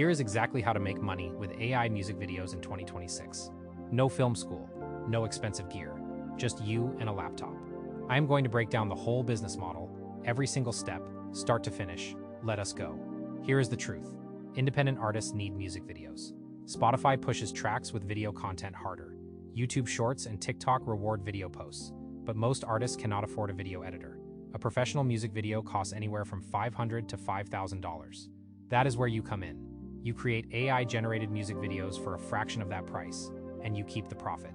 Here is exactly how to make money with AI music videos in 2026. No film school, no expensive gear, just you and a laptop. I am going to break down the whole business model, every single step, start to finish. Let us go. Here is the truth. Independent artists need music videos. Spotify pushes tracks with video content harder. YouTube Shorts and TikTok reward video posts, but most artists cannot afford a video editor. A professional music video costs anywhere from $500 to $5,000. That is where you come in. You create AI-generated music videos for a fraction of that price, and you keep the profit.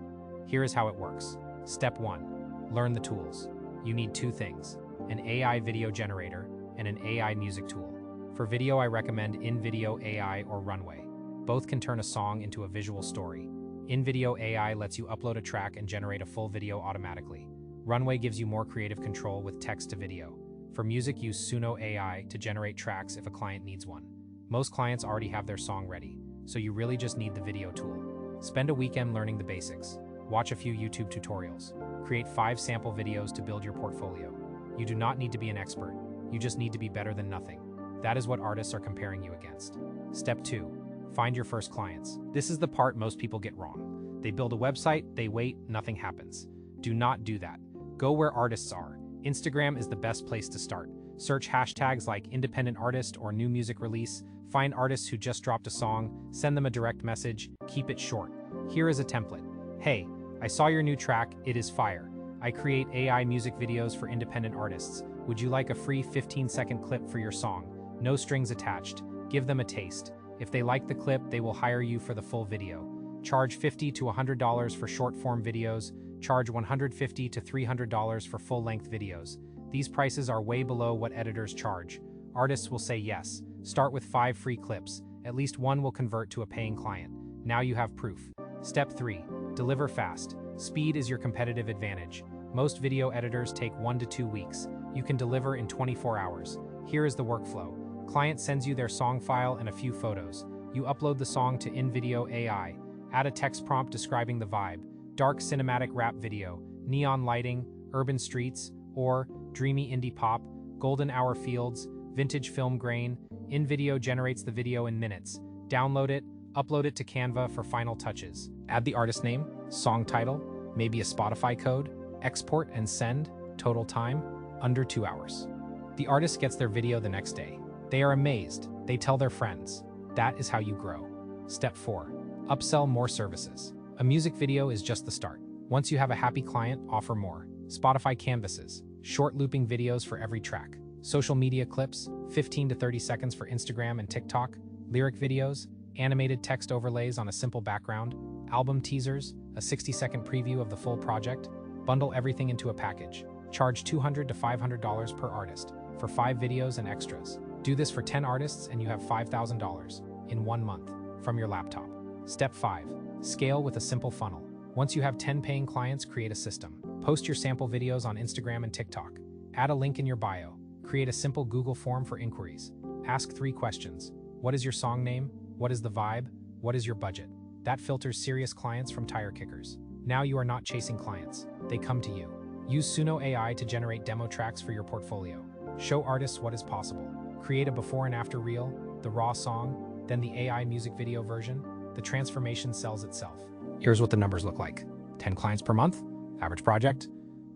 Here is how it works. Step 1. Learn the tools. You need two things: an AI video generator and an AI music tool. For video, I recommend InVideo AI or Runway. Both can turn a song into a visual story. InVideo AI lets you upload a track and generate a full video automatically. Runway gives you more creative control with text to video. For music, use Suno AI to generate tracks if a client needs one. Most clients already have their song ready, so you really just need the video tool. Spend a weekend learning the basics. Watch a few YouTube tutorials. Create 5 sample videos to build your portfolio. You do not need to be an expert. You just need to be better than nothing. That is what artists are comparing you against. Step 2. Find your first clients. This is the part most people get wrong. They build a website, they wait, nothing happens. Do not do that. Go where artists are. Instagram is the best place to start. Search hashtags like independent artist or new music release. Find artists who just dropped a song, send them a direct message, keep it short. Here is a template. Hey, I saw your new track, it is fire. I create AI music videos for independent artists. Would you like a free 15-second clip for your song? No strings attached. Give them a taste. If they like the clip, they will hire you for the full video. Charge $50 to $100 for short-form videos. Charge $150 to $300 for full-length videos. These prices are way below what editors charge. Artists will say yes. Start with 5 free clips. At least one will convert to a paying client. Now you have proof. Step 3. Deliver fast. Speed is your competitive advantage. Most video editors take 1 to 2 weeks. You can deliver in 24 hours. Here is the workflow. Client sends you their song file and a few photos. You upload the song to InVideo AI. Add a text prompt describing the vibe. Dark cinematic rap video, neon lighting, urban streets, or dreamy indie pop, golden hour fields, vintage film grain. InVideo generates the video in minutes. Download it, upload it to Canva for final touches. Add the artist name, song title, maybe a Spotify code, export and send. Total time, under 2 hours. The artist gets their video the next day. They are amazed. They tell their friends. That is how you grow. Step 4. Upsell more services. A music video is just the start. Once you have a happy client, offer more. Spotify canvases, short looping videos for every track. Social media clips, 15 to 30 seconds for Instagram and TikTok. Lyric videos, animated text overlays on a simple background. Album teasers, a 60-second preview of the full project. Bundle everything into a package. Charge $200 to $500 per artist for 5 videos and extras. Do this for 10 artists and you have $5,000 in 1 month from your laptop. Step 5. Scale with a simple funnel. Once you have 10 paying clients, create a system. Post your sample videos on Instagram and TikTok. Add a link in your bio. Create a simple Google form for inquiries. Ask 3 questions. What is your song name? What is the vibe? What is your budget? That filters serious clients from tire kickers. Now you are not chasing clients. They come to you. Use Suno AI to generate demo tracks for your portfolio. Show artists what is possible. Create a before and after reel, the raw song, then the AI music video version. The transformation sells itself. Here's what the numbers look like. 10 clients per month, average project,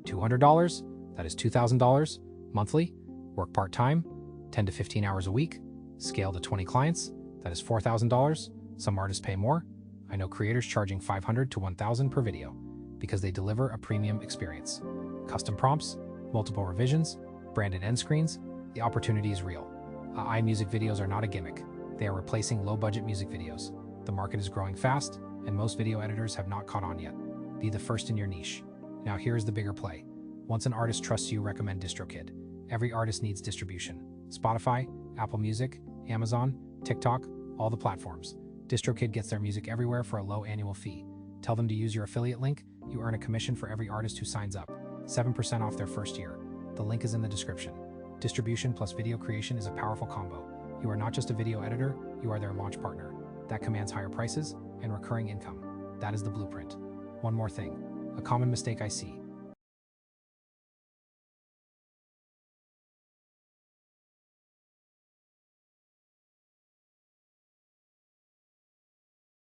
$200, that is $2,000 monthly. Work part-time, 10 to 15 hours a week. Scale to 20 clients, that is $4,000. Some artists pay more. I know creators charging $500 to $1,000 per video because they deliver a premium experience. Custom prompts, multiple revisions, branded end screens. The opportunity is real. AI music videos are not a gimmick. They are replacing low-budget music videos. The market is growing fast, and most video editors have not caught on yet. Be the first in your niche. Now here is the bigger play. Once an artist trusts you, recommend DistroKid. Every artist needs distribution. Spotify, Apple Music, Amazon, TikTok, all the platforms. DistroKid gets their music everywhere for a low annual fee. Tell them to use your affiliate link. You earn a commission for every artist who signs up. 7% off their first year. The link is in the description. Distribution plus video creation is a powerful combo. You are not just a video editor, you are their launch partner. That commands higher prices and recurring income. That is the blueprint. One more thing. A common mistake I see.